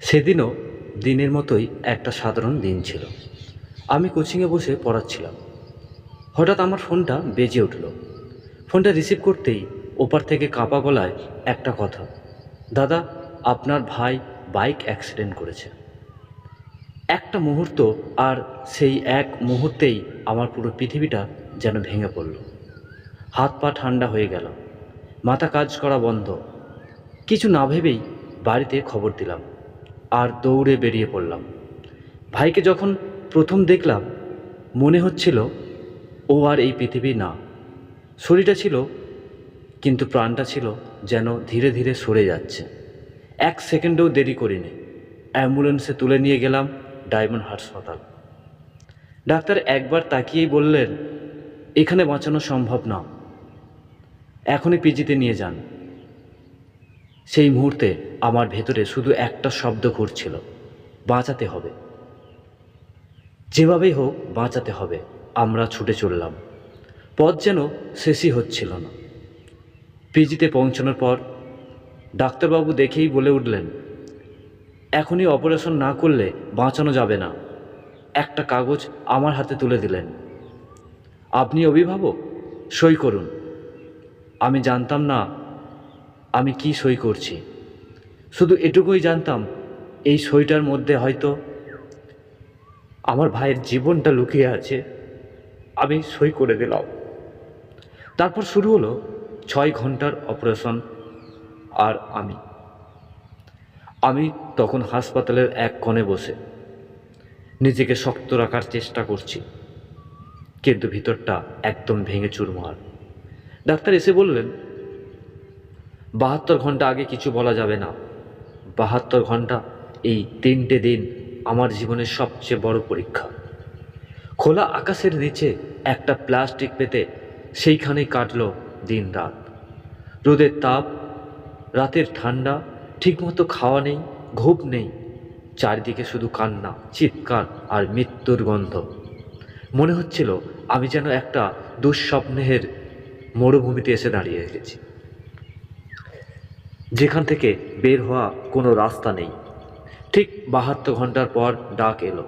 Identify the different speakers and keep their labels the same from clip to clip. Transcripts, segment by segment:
Speaker 1: সেদিনও দিনের মতোই একটা সাধারণ দিন ছিল। আমি কোচিংয়ে বসে পড়াচ্ছিলাম। হঠাৎ আমার ফোনটা বেজে উঠল। ফোনটা রিসিভ করতেই ওপার থেকে কাঁপা গলায় একটা কথা, দাদা, আপনার ভাই বাইক অ্যাক্সিডেন্ট করেছে। একটা মুহূর্ত, আর সেই এক মুহূর্তেই আমার পুরো পৃথিবীটা যেন ভেঙে পড়ল। হাত পা ঠান্ডা হয়ে গেল, মাথা কাজ করা বন্ধ। কিছু না ভেবেই বাড়িতে খবর দিলাম আর দৌড়ে বেরিয়ে পড়লাম। ভাইকে যখন প্রথম দেখলাম মনে হচ্ছিল ও আর এই পৃথিবী না। শরীরটা ছিল, কিন্তু প্রাণটা ছিল যেন ধীরে ধীরে সরে যাচ্ছে। এক সেকেন্ডও দেরি করিনি, অ্যাম্বুলেন্সে তুলে নিয়ে গেলাম ডায়মন্ড হাসপাতাল। ডাক্তার একবার তাকিয়েই বললেন, এখানে বাঁচানো সম্ভব না, এখনই পিজিতে নিয়ে যান। সেই মুহূর্তে আমার ভেতরে শুধু একটা শব্দ ঘুরছিল, বাঁচাতে হবে, যেভাবেই হোক বাঁচাতে হবে। আমরা ছুটে চললাম। পথ যেন শেষই হচ্ছিল না। পিজিতে পৌঁছানোর পর ডাক্তারবাবু দেখেই বলে উঠলেন, এখনই অপারেশন না করলে বাঁচানো যাবে না। একটা কাগজ আমার হাতে তুলে দিলেন, আপনি অভিভাবক, সই করুন। আমি জানতাম না আমি কি সই করছি, শুধু এটুকুই জানতাম এই সইটার মধ্যে হয়তো আমার ভাইয়ের জীবনটা লুকিয়ে আছে। আমি সই করে দিলাম। তারপর শুরু হলো 6 ঘন্টার অপারেশন। আর আমি তখন হাসপাতালের এক কোণে বসে নিজেকে শক্ত রাখার চেষ্টা করছি, কিন্তু ভিতরটা একদম ভেঙে চুরমার। ডাক্তার এসে বললেন, 72 ঘন্টা আগে কিছু বলা যাবে না। 72 ঘন্টা, এই 3টে দিন আমার জীবনের সবচেয়ে বড় পরীক্ষা। খোলা আকাশের নিচে একটা প্লাস্টিক পেতে সেইখানেই কাটলো দিন রাত। রোদের তাপ, রাতের ঠান্ডা, ঠিকমতো খাওয়া নেই, ঘুম নেই, চারিদিকে শুধু কান্না, চিৎকার আর মৃত্যুর গন্ধ। মনে হচ্ছিল আমি যেন একটা দুঃস্বপ্নের মরুভূমিতে এসে দাঁড়িয়ে গেছি, যেখান থেকে বের হওয়া কোনো রাস্তা নেই। ঠিক 72 ঘন্টার পর ডাক এলো।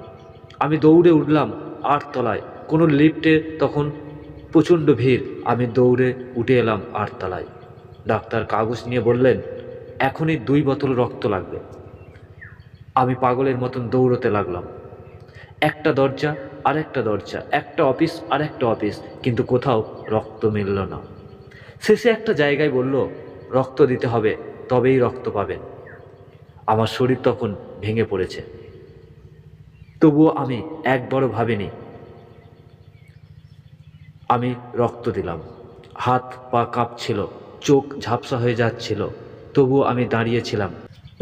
Speaker 1: আমি দৌড়ে উঠলাম 8 তলায়। কোনো লিফটে তখন প্রচণ্ড ভিড়। আমি দৌড়ে উঠে এলাম 8 তলায়। ডাক্তার কাগজ নিয়ে বললেন, এখনই 2 বোতল রক্ত লাগবে। আমি পাগলের মতন দৌড়তে লাগলাম। একটা দরজা আর একটা দরজা, একটা অফিস আর একটা অফিস, কিন্তু কোথাও রক্ত মিলল না। শেষে একটা জায়গায় বলল, রক্ত দিতে হবে, তবেই রক্ত পাবেন। আমার শরীর তখন ভেঙে পড়েছে, তবুও আমি একবারও ভাবিনি। আমি রক্ত দিলাম। হাত পা কাঁপছিল, চোখ ঝাপসা হয়ে যাচ্ছিল, তবুও আমি দাঁড়িয়েছিলাম।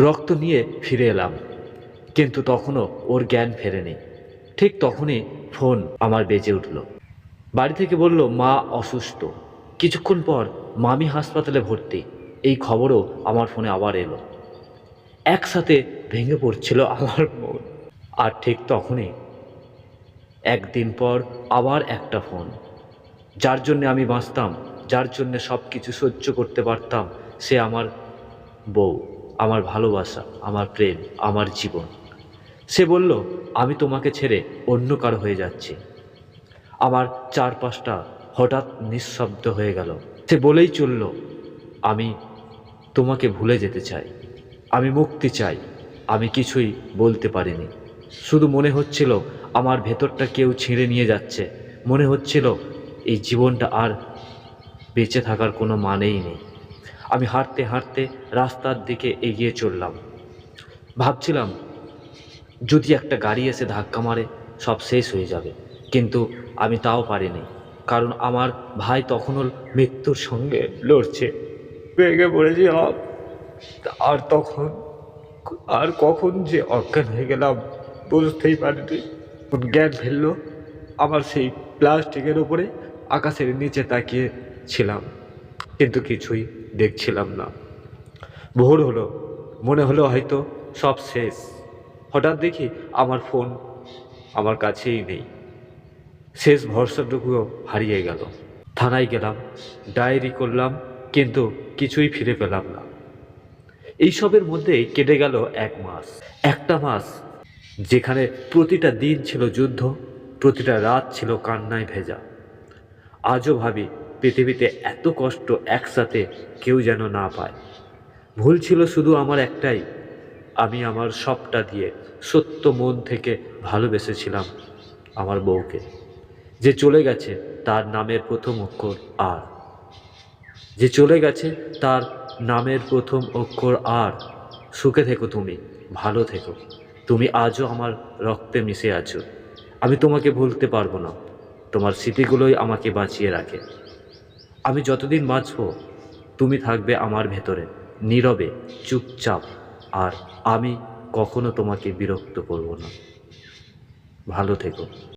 Speaker 1: রক্ত নিয়ে ফিরে এলাম, কিন্তু তখনও ওর জ্ঞান ফেরেনি। ঠিক তখনই ফোন আমার বেজে উঠল। বাড়ি থেকে বলল, মা অসুস্থ। কিছুক্ষণ পর মামি হাসপাতালে ভর্তি। এই খবরও আমার ফোনে আবার এলো। একসাথে ভেঙে পড়ছিল আমার মন। আর ঠিক তখনই একদিন পর আবার একটা ফোন। যার জন্যে আমি বাঁচতাম, যার জন্যে সব কিছু সহ্য করতে পারতাম, সে আমার বউ, আমার ভালোবাসা, আমার প্রেম, আমার জীবন। সে বলল, আমি তোমাকে ছেড়ে অন্য কারো হয়ে যাচ্ছি। আমার চারপাশটা হঠাৎ নিঃশব্দ হয়ে গেল। সে বলেই চলল, আমি তোমাকে ভুলে যেতে চাই, আমি মুক্তি চাই। আমি কিছুই বলতে পারিনি। শুধু মনে হচ্ছিল আমার ভেতরটা কেউ ছিঁড়ে নিয়ে যাচ্ছে। মনে হচ্ছিল এই জীবনটা আর বেঁচে থাকার কোনো মানেই নেই। আমি হাঁটতে হাঁটতে রাস্তার দিকে এগিয়ে চললাম। ভাবছিলাম, যদি একটা গাড়ি এসে ধাক্কা মারে সব শেষ হয়ে যাবে, কিন্তু আমি তাও পারিনি, কারণ আমার ভাই তখনও মৃত্যুর সঙ্গে লড়ছে। ভেঙে পড়েছিলাম। আর তখন আর কখন যে অজ্ঞান হয়ে গেলাম বুঝতেই পারিনি। জ্ঞান ফেলল আমার সেই প্লাস্টিকের ওপরে আকাশের নিচে তাকিয়ে ছিলাম, কিন্তু কিছুই দেখছিলাম না। ভোর হলো, মনে হলো হয়তো সব শেষ। হঠাৎ দেখি আমার ফোন আমার কাছেই নেই। শেষ ভরসাটুকুও হারিয়ে গেল। থানায় গেলাম, ডায়েরি করলাম, কিন্তু কিছুই ফিরে পেলাম না। এইসবের মধ্যেই কেটে গেল 1 মাস। একটা মাস যেখানে প্রতিটা দিন ছিল যুদ্ধ, প্রতিটা রাত ছিল কান্নায় ভেজা। আজও ভাবি পৃথিবীতে এত কষ্ট একসাথে কেউ যেন না পায়। ভুল ছিল শুধু আমার একটাই, আমি আমার সবটা দিয়ে সত্য মন থেকে ভালোবেসেছিলাম আমার বউকে। যে চলে গেছে তার নামের প্রথম অক্ষর আর, যে চলে গেছে তার নামের প্রথম অক্ষর আর। সুখে থেকো তুমি, ভালো থেকো, তুমি আজও আমার রক্তে মিশে আছো। আমি তোমাকে ভুলতে পারবো না, তোমার স্মৃতিগুলোই আমাকে বাঁচিয়ে রাখে। আমি যতদিন বাঁচব তুমি থাকবে আমার ভেতরে, নীরবে, চুপচাপ। আর আমি কখনো তোমাকে বিরক্ত করব না। ভালো থেকো।